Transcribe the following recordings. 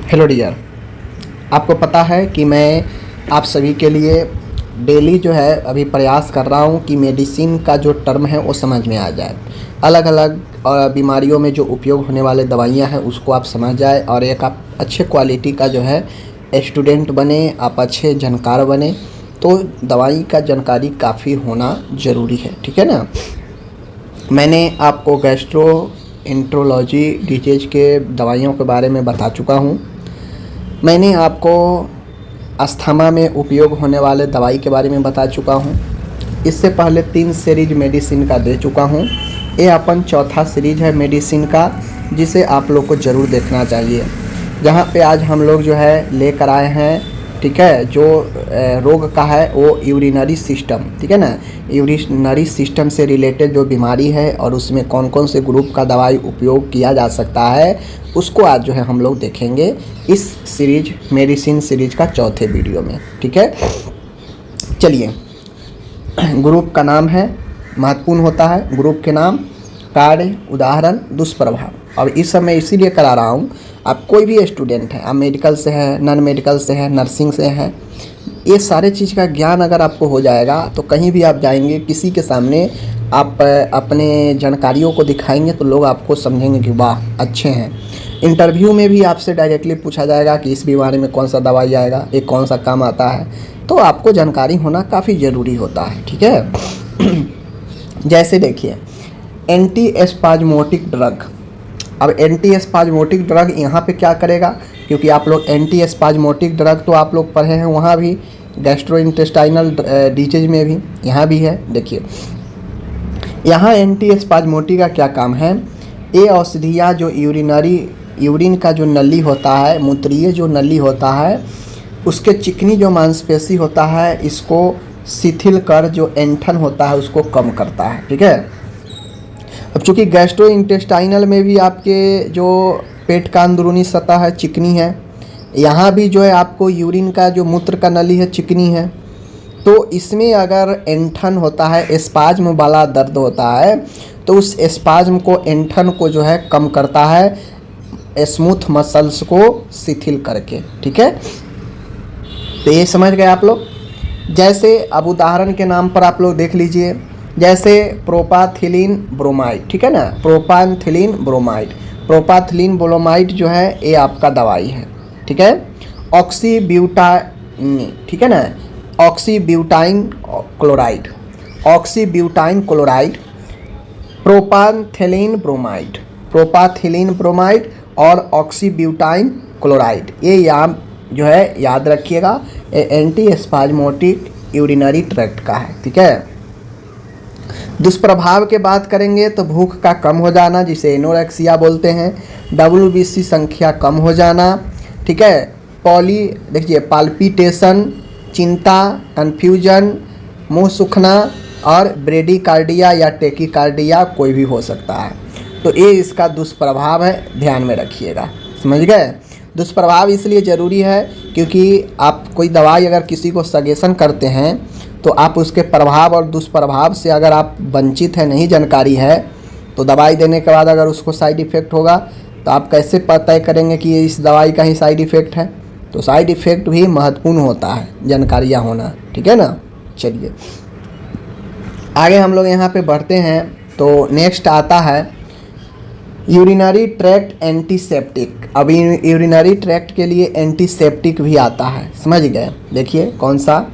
Hello dear, आपको पता है कि मैं आप सभी के लिए डेली जो है अभी प्रयास कर रहा हूँ कि मेडिसिन का जो टर्म है वो समझ में आ जाए। अलग अलग बीमारियों में जो उपयोग होने वाले दवाइयाँ हैं उसको आप समझ जाए और एक आप अच्छे क्वालिटी का जो है स्टूडेंट बने, आप अच्छे जानकार बने। तो दवाई का जानकारी काफ़ी होना ज़रूरी है, ठीक है ना। मैंने आपको गैस्ट्रोएंटरोलॉजी डिजीज के दवाइयों के बारे में बता चुका हूँ। मैंने आपको अस्थमा में उपयोग होने वाले दवाई के बारे में बता चुका हूँ। इससे पहले 3 सीरीज मेडिसिन का दे चुका हूँ। ये अपन चौथा सीरीज है मेडिसिन का, जिसे आप लोग को ज़रूर देखना चाहिए। जहाँ पे आज हम लोग जो है लेकर आए हैं, ठीक है, जो रोग का है वो यूरिनरी सिस्टम, ठीक है ना। यूरिनरी सिस्टम से रिलेटेड जो बीमारी है और उसमें कौन कौन से ग्रुप का दवाई उपयोग किया जा सकता है, उसको आज जो है हम लोग देखेंगे इस सीरीज मेडिसिन सीरीज का चौथे वीडियो में, ठीक है। चलिए, ग्रुप का नाम है, महत्वपूर्ण होता है ग्रुप के नाम, कार्य, उदाहरण, दुष्प्रभाव। और इस समय इसीलिए करा रहा हूँ, आप कोई भी स्टूडेंट है, आप मेडिकल से है, नॉन मेडिकल से है, नर्सिंग से है, ये सारे चीज़ का ज्ञान अगर आपको हो जाएगा तो कहीं भी आप जाएंगे, किसी के सामने आप अपने जानकारियों को दिखाएंगे तो लोग आपको समझेंगे कि वाह अच्छे हैं। इंटरव्यू में भी आपसे डायरेक्टली पूछा जाएगा कि इस बीमारी में कौन सा दवाई आएगा, ये कौन सा काम आता है, तो आपको जानकारी होना काफ़ी ज़रूरी होता है, ठीक है। जैसे देखिए, एंटी एस्पाज्मोटिक ड्रग। अब एंटी एस्पाज्मोटिक ड्रग यहाँ पे क्या करेगा, क्योंकि आप लोग एंटी एस्पाज्मोटिक ड्रग तो आप लोग पढ़े हैं, वहाँ भी गैस्ट्रोइंटेस्टाइनल डिजीज में भी यहाँ भी है। देखिए, यहाँ एंटी एस्पाज्मोटिक का क्या काम है, ये औषधियाँ जो यूरिन का जो नली होता है, मूत्रीय जो नली होता है, उसके चिकनी जो मांसपेशी होता है, इसको शिथिल कर जो ऐंठन होता है उसको कम करता है, ठीक है। अब चूँकि गैस्ट्रोइंटेस्टाइनल में भी आपके जो पेट का अंदरूनी सतह है चिकनी है, यहाँ भी जो है आपको यूरिन का जो मूत्र का नली है चिकनी है, तो इसमें अगर ऐंठन होता है, एस्पाज्म वाला दर्द होता है, तो उस एस्पाज्म को, ऐंठन को जो है कम करता है स्मूथ मसल्स को शिथिल करके, ठीक है। तो ये समझ गए आप लोग। जैसे अब उदाहरण के नाम पर आप लोग देख लीजिए, जैसे प्रोपाथिलीन ब्रोमाइड, ठीक है ना, प्रोपाथिलीन ब्रोमाइड। प्रोपाथिलीन ब्रोमाइड जो है ये आपका दवाई है, ठीक है। ऑक्सीब्यूटाइन, ठीक है ना, oxybutynin chloride, oxybutynin chloride, प्रोपाथिलीन bromide, प्रोपाथिलीन bromide और ऑक्सीब्यूटाइन क्लोराइड, ये यहाँ जो है याद रखिएगा, ये एंटी एस्पाज्मोटिक यूरिनरी ट्रैक्ट का है, ठीक है। दुष्प्रभाव के बात करेंगे तो भूख का कम हो जाना, जिसे एनोरेक्सिया बोलते हैं, WBC संख्या कम हो जाना, ठीक है। देखिए, पाल्पिटेशन, चिंता, कन्फ्यूजन, मुंह सूखना और ब्रेडिकार्डिया या टेकिकार्डिया कोई भी हो सकता है। तो ये इसका दुष्प्रभाव है, ध्यान में रखिएगा, समझ गए। दुष्प्रभाव इसलिए ज़रूरी है क्योंकि आप कोई दवाई अगर किसी को सजेशन करते हैं तो आप उसके प्रभाव और दुष्प्रभाव से अगर आप वंचित हैं, नहीं जानकारी है, तो दवाई देने के बाद अगर उसको साइड इफ़ेक्ट होगा तो आप कैसे तय करेंगे कि ये इस दवाई का ही साइड इफ़ेक्ट है। तो साइड इफ़ेक्ट भी महत्वपूर्ण होता है, जानकारियाँ होना, ठीक है ना। चलिए आगे हम लोग यहाँ पे बढ़ते हैं। तो नेक्स्ट आता है यूरिनरी ट्रैक्ट एंटीसेप्टिक। अब यूरिनरी ट्रैक्ट के लिए एंटीसेप्टिक भी आता है, समझ गए। देखिए कौन सा,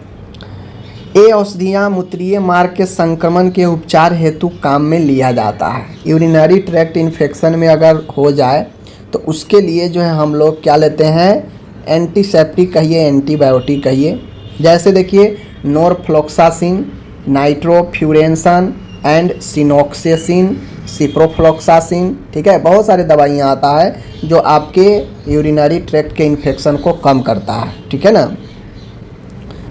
ये औषधियाँ मूत्रीय मार्ग के संक्रमण के उपचार हेतु काम में लिया जाता है। यूरिनरी ट्रैक्ट इन्फेक्शन में अगर हो जाए तो उसके लिए जो है हम लोग क्या लेते हैं, एंटीसेप्टिक कहिए, एंटीबायोटिक कहिए। जैसे देखिए, नोरफ्लोक्सासिन, नाइट्रोफ्यूरेंसन एंड सिनोक्सेसिन, सिप्रोफ्लोक्सासिन, ठीक है। बहुत सारे दवाइयाँ आता है जो आपके यूरिनरी ट्रैक्ट के इन्फेक्शन को कम करता है, ठीक है ना।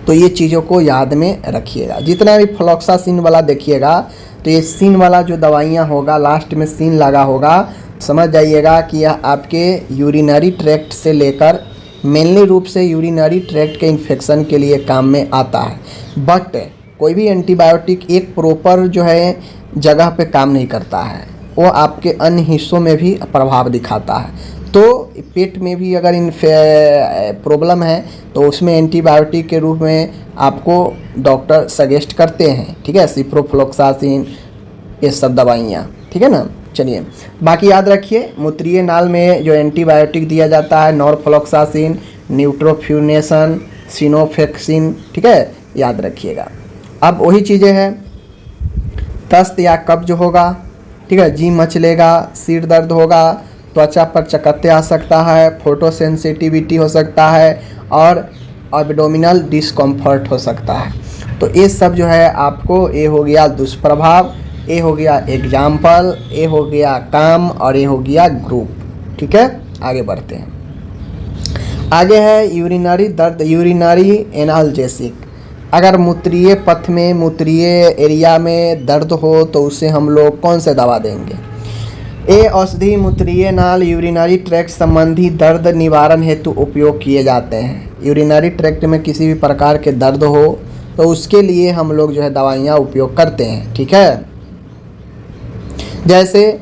तो ये चीज़ों को याद में रखिएगा। जितना भी फ्लोक्सासिन वाला देखिएगा तो ये सिन वाला जो दवाइयाँ होगा, लास्ट में सिन लगा होगा, समझ जाइएगा कि यह आपके यूरिनरी ट्रैक्ट से लेकर मेनली रूप से यूरिनरी ट्रैक्ट के इन्फेक्शन के लिए काम में आता है। बट कोई भी एंटीबायोटिक एक प्रॉपर जो है जगह पे काम नहीं करता है, वो आपके अन्य हिस्सों में भी प्रभाव दिखाता है। तो पेट में भी अगर प्रॉब्लम है तो उसमें एंटीबायोटिक के रूप में आपको डॉक्टर सजेस्ट करते हैं, ठीक है, सिप्रोफ्लोक्सासिन, ये सब दवाइयाँ, ठीक है ना। चलिए बाकी याद रखिए, मूत्रीय नाल में जो एंटीबायोटिक दिया जाता है नॉरफ्लोक्सासिन, न्यूट्रोफ्यूनेसन, सिनोफेक्सिन, ठीक है, याद रखिएगा। अब वही चीज़ें हैं, दस्त या कब्ज होगा, ठीक है, जी मचलेगा, सिर दर्द होगा, त्वचा पर चकत्ते आ सकता है, फोटोसेंसिटिविटी हो सकता है और एब्डोमिनल डिस्कम्फर्ट हो सकता है। तो ये सब जो है आपको, ये हो गया दुष्प्रभाव, ये हो गया एग्जाम्पल, ये हो गया काम और ये हो गया ग्रुप, ठीक है। आगे बढ़ते हैं। आगे है यूरिनरी दर्द, यूरिनरी एनाल्जेसिक। अगर मूत्रीय पथ में, मूत्रीय एरिया में दर्द हो तो उसे हम लोग कौन से दवा देंगे? ये औषधि मूत्रीय नाल, यूरिनरी ट्रैक्ट संबंधी दर्द निवारण हेतु उपयोग किए जाते हैं। यूरिनरी ट्रैक्ट में किसी भी प्रकार के दर्द हो तो उसके लिए हम लोग जो है दवाइयाँ उपयोग करते हैं, ठीक है। जैसे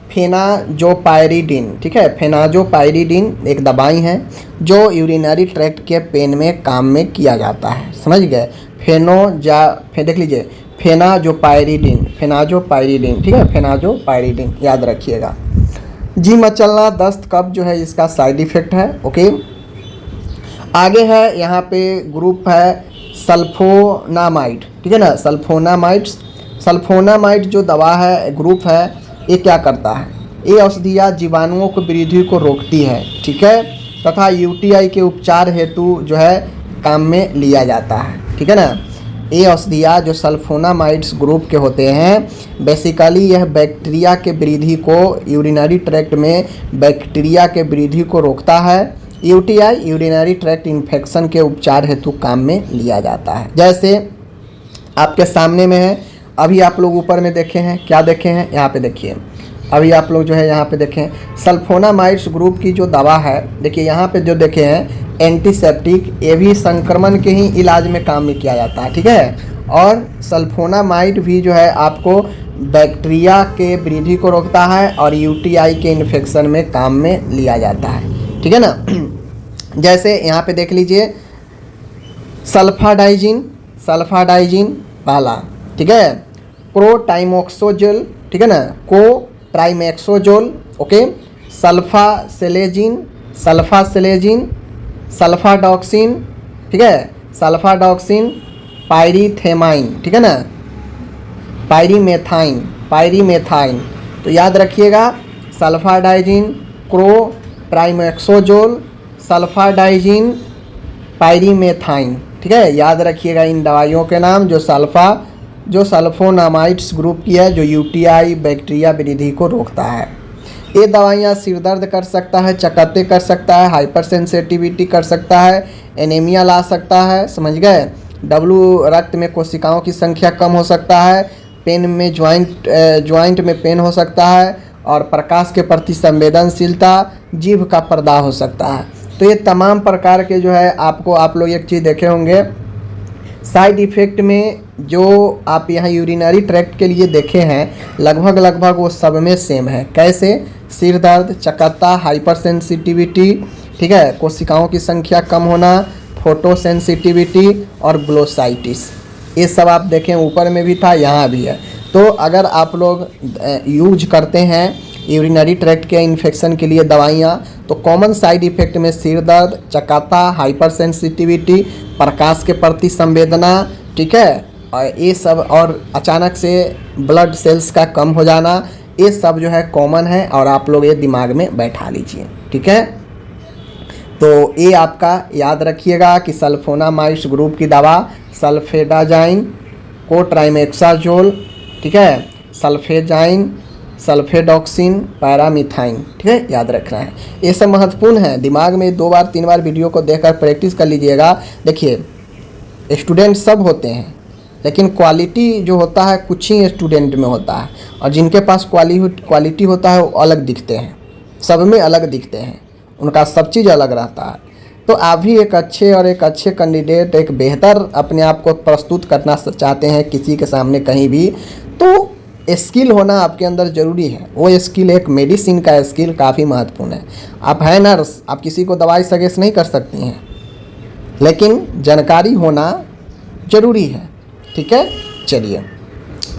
फेनाजोपायरिडिन, ठीक है, फेनाजोपायरिडिन एक दवाई है जो यूरिनरी ट्रैक्ट के पेन में काम में किया जाता है, समझ गए। देख लीजिए, फेनाजोपायरिडिन, ठीक है, फेनाजोपायरिडिन याद रखिएगा। जी मचलना, दस्त, कब्ज जो है इसका साइड इफेक्ट है, ओके। आगे है यहाँ पे ग्रुप है सल्फोनामाइड, ठीक है ना, सल्फोनामाइड जो दवा है, ग्रुप है, ये क्या करता है? ये औषधियाँ जीवाणुओं को वृद्धि को रोकती है, ठीक है, तथा यूटीआई के उपचार हेतु जो है काम में लिया जाता है, ठीक है ना। ये औषधियाँ जो सल्फोनामाइड्स ग्रुप के होते हैं, बेसिकली यह बैक्टीरिया के वृद्धि को, यूरिनरी ट्रैक्ट में बैक्टीरिया के वृद्धि को रोकता है। यूटीआई, यूरिनरी ट्रैक्ट इन्फेक्शन के उपचार हेतु काम में लिया जाता है। जैसे आपके सामने में है, अभी आप लोग ऊपर में देखे हैं, क्या देखे हैं, यहाँ पे देखिए, अभी आप लोग जो है यहाँ पे देखें सल्फोनामाइड्स ग्रुप की जो दवा है, देखिए यहाँ पे जो देखे हैं एंटीसेप्टिक, ये भी संक्रमण के ही इलाज में काम में किया जाता है, ठीक है। और सल्फोनामाइड भी जो है आपको बैक्टीरिया के वृद्धि को रोकता है और यूटीआई के इन्फेक्शन में काम में लिया जाता है, ठीक है ना। जैसे यहाँ पे देख लीजिए सल्फाडाइजिन पहला, ठीक है, क्रोटाइमोक्सोजोल, ठीक है ना, ट्राइमेक्सोजोल, ओके, सल्फासेलेजिन, सल्फाडॉक्सिन, ठीक है, सल्फाडॉक्सिन, पायरीथेमाइन, ठीक है ना, पायरीमेथाइन। तो याद रखिएगा सल्फाडाइजिन, ट्राइमेक्सोजोल, सल्फाडाइजिन, पायरीमेथाइन, ठीक है, याद रखिएगा इन दवाइयों के नाम जो सल्फोनामाइड्स ग्रुप की है, जो यूटीआई बैक्टीरिया वृद्धि को रोकता है। ये दवाइयाँ सिर दर्द कर सकता है, चकत्ते कर सकता है, हाइपर सेंसिटिविटी कर सकता है, एनीमिया ला सकता है, समझ गए। रक्त में कोशिकाओं की संख्या कम हो सकता है, पेन में ज्वाइंट में पेन हो सकता है और प्रकाश के प्रति संवेदनशीलता, जीभ का पर्दा हो सकता है। तो ये तमाम प्रकार के जो है आप लोग एक चीज़ देखे होंगे, साइड इफ़ेक्ट में जो आप यहाँ यूरिनरी ट्रैक्ट के लिए देखे हैं लगभग वो सब में सेम है। कैसे? सिर दर्द, चकत्ता, हाइपर सेंसिटिविटी, ठीक है, कोशिकाओं की संख्या कम होना, फोटो सेंसिटिविटी और ग्लोसाइटिस, ये सब आप देखें ऊपर में भी था, यहाँ भी है। तो अगर आप लोग यूज करते हैं यूरिनरी ट्रैक्ट के इन्फेक्शन के लिए दवाइयाँ, तो कॉमन साइड इफ़ेक्ट में सिर दर्द, चकत्ता, हाइपर सेंसिटिविटी, प्रकाश के प्रति संवेदना, ठीक है, और ये सब, और अचानक से ब्लड सेल्स का कम हो जाना, ये सब जो है कॉमन है और आप लोग ये दिमाग में बैठा लीजिए, ठीक है। तो ये आपका याद रखिएगा कि सल्फोनामाइड्स ग्रुप की दवा सल्फेडाजाइन, ट्राइमेक्साजोल, ठीक है, सल्फेजाइन, सल्फेडॉक्सिन, पैरामीथाइन, ठीक है, याद रखना है। ये सब महत्वपूर्ण है, दिमाग में 2 बार 3 बार वीडियो को देखकर प्रैक्टिस कर लीजिएगा। देखिए स्टूडेंट सब होते हैं, लेकिन क्वालिटी जो होता है कुछ ही स्टूडेंट में होता है, और जिनके पास क्वालिटी होता है वो अलग दिखते हैं, सब में अलग दिखते हैं, उनका सब चीज़ अलग रहता है। तो आप भी एक अच्छे कैंडिडेट, एक बेहतर अपने आप को प्रस्तुत करना चाहते हैं किसी के सामने कहीं भी, तो स्किल होना आपके अंदर ज़रूरी है। वो स्किल एक मेडिसिन का स्किल काफ़ी महत्वपूर्ण है। आप है नर्स, आप किसी को दवाई सजेस्ट नहीं कर सकती हैं, लेकिन जानकारी होना ज़रूरी है। ठीक है, चलिए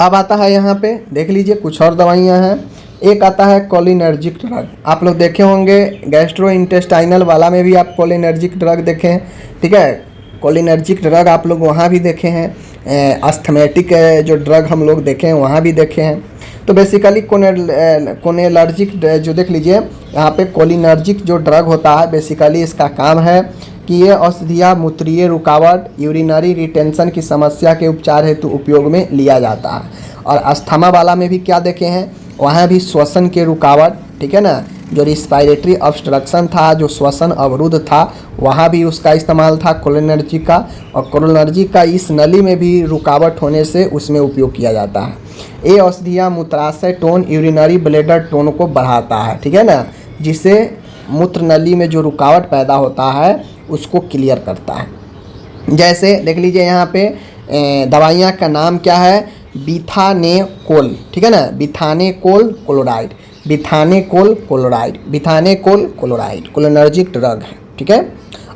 अब आता है यहाँ पे देख लीजिए कुछ और दवाइयाँ हैं। एक आता है कोलिनर्जिक ड्रग। आप लोग देखे होंगे गैस्ट्रो इंटेस्टाइनल वाला में भी आप कोलिनर्जिक ड्रग देखे हैं। ठीक है, कोलिनर्जिक ड्रग आप लोग वहाँ भी देखे हैं। अस्थमेटिक जो ड्रग हम लोग देखे हैं वहाँ भी देखे हैं। तो बेसिकली कोलिनर्जिक जो देख लीजिए यहाँ पे कोलिनर्जिक जो ड्रग होता है बेसिकली इसका काम है कि ये औषधियाँ मूत्रीय रुकावट, यूरिनरी रिटेंशन की समस्या के उपचार हेतु उपयोग में लिया जाता है। और अस्थमा वाला में भी क्या देखे हैं, वहाँ भी श्वसन के रुकावट, ठीक है ना, जो रिस्पायरेटरी ऑब्स्ट्रक्शन था, जो श्वसन अवरुद्ध था, वहाँ भी उसका इस्तेमाल था कोलिनर्जिक का। और कोलिनर्जिक का इस नली में भी रुकावट होने से उसमें उपयोग किया जाता है। ये औषधियाँ मूत्राशय टोन, यूरिनरी ब्लैडर टोन को बढ़ाता है, ठीक है ना, जिससे मूत्र नली में जो रुकावट पैदा होता है उसको क्लियर करता है। जैसे देख लीजिए यहाँ पे दवाइयाँ का नाम क्या है, बिथानेकोल, ठीक है ना, bethanechol chloride, bethanechol chloride, bethanechol chloride cholinergic drug है। ठीक है,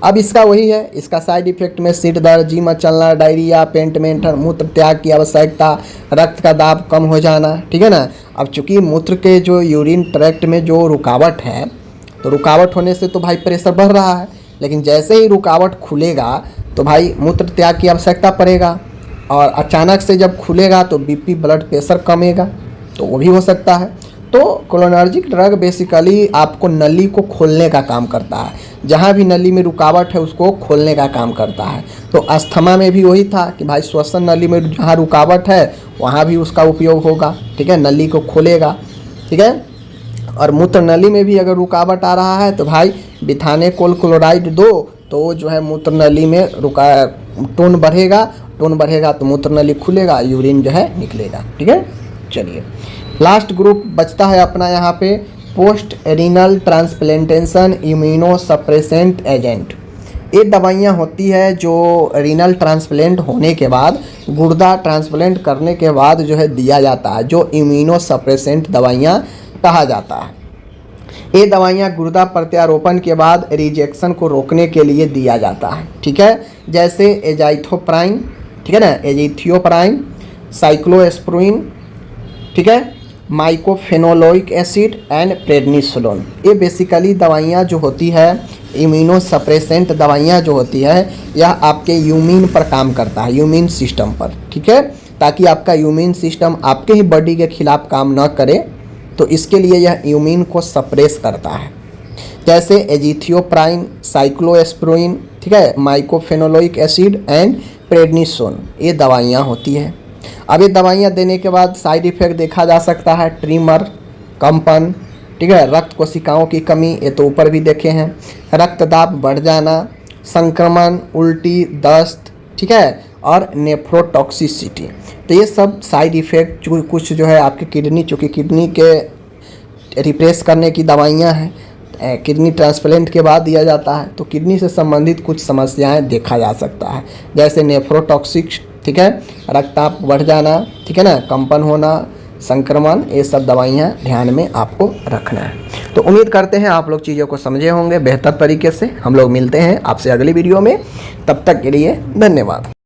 अब इसका वही है, इसका साइड इफेक्ट में सिर दर्द, जी मचलना, डायरिया, पेट में मूत्र त्याग की आवश्यकता, रक्त का दाब कम हो जाना, ठीक है ना। अब चूंकि मूत्र के जो यूरिन ट्रैक्ट में जो रुकावट है, तो रुकावट होने से तो भाई प्रेशर बढ़ रहा है, लेकिन जैसे ही रुकावट खुलेगा तो भाई मूत्र त्याग की आवश्यकता पड़ेगा, और अचानक से जब खुलेगा तो बीपी ब्लड प्रेशर कमेगा, तो वो भी हो सकता है। तो कोलिनर्जिक ड्रग बेसिकली आपको नली को खोलने का काम करता है, जहाँ भी नली में रुकावट है उसको खोलने का काम करता है। तो अस्थमा में भी वही था कि भाई श्वसन नली में जहाँ रुकावट है वहाँ भी उसका उपयोग होगा, ठीक है, नली को खोलेगा, ठीक है। और मूत्र नली में भी अगर रुकावट आ रहा है तो भाई बिथानेकोल क्लोराइड दो, तो जो है मूत्र नली में टोन बढ़ेगा, टोन बढ़ेगा तो मूत्र नली खुलेगा, यूरिन जो है निकलेगा, ठीक है। चलिए लास्ट ग्रुप बचता है अपना यहाँ पे post renal transplantation immuno suppressant agent. ये दवाइयाँ होती है जो रीनल ट्रांसप्लांट होने के बाद, गुर्दा ट्रांसप्लांट करने के बाद जो है दिया जाता है, जो इम्यूनो सप्रेसेंट दवाइयाँ कहा जाता है। ये दवाइयाँ गुर्दा प्रत्यारोपण के बाद रिजेक्शन को रोकने के लिए दिया जाता है, ठीक है। जैसे एजाइथोप्राइन, ठीक है ना, एजिथियोप्राइन, साइक्लोएस्प्रिन, ठीक है, माइकोफेनोलोइक एसिड एंड प्रेडनिसोलोन। ये बेसिकली दवाइयाँ जो होती है, इम्यूनो सप्रेसेंट दवाइयाँ जो होती है, यह आपके यूमिन पर काम करता है, यूमिन सिस्टम पर, ठीक है, ताकि आपका यूमिन सिस्टम आपके ही बॉडी के खिलाफ काम न करे, तो इसके लिए यह यूमिन को सप्रेस करता है। जैसे एजिथियोप्राइन, साइक्लोएस्प्रिन, ठीक है, माइकोफेनोलोइक एसिड एंड प्रेडनिसोन, ये दवाइयाँ होती है। अब ये दवाइयाँ देने के बाद साइड इफ़ेक्ट देखा जा सकता है, ट्रीमर, कंपन, ठीक है, रक्त कोशिकाओं की कमी, ये तो ऊपर भी देखे हैं, रक्तदाब बढ़ जाना, संक्रमण, उल्टी, दस्त, ठीक है, और नेफ्रोटॉक्सिसिटी। तो ये सब साइड इफ़ेक्ट कुछ जो है आपकी किडनी, चूँकि किडनी के रिप्रेस करने की दवाइयाँ हैं, किडनी ट्रांसप्लांट के बाद दिया जाता है, तो किडनी से संबंधित कुछ समस्याएं देखा जा सकता है, जैसे नेफ्रोटॉक्सिक, ठीक है, रक्तचाप बढ़ जाना, ठीक है ना, कंपन होना, संक्रमण, ये सब दवाइयाँ ध्यान में आपको रखना है। तो उम्मीद करते हैं आप लोग चीज़ों को समझे होंगे बेहतर तरीके से। हम लोग मिलते हैं आपसे अगली वीडियो में, तब तक के लिए धन्यवाद।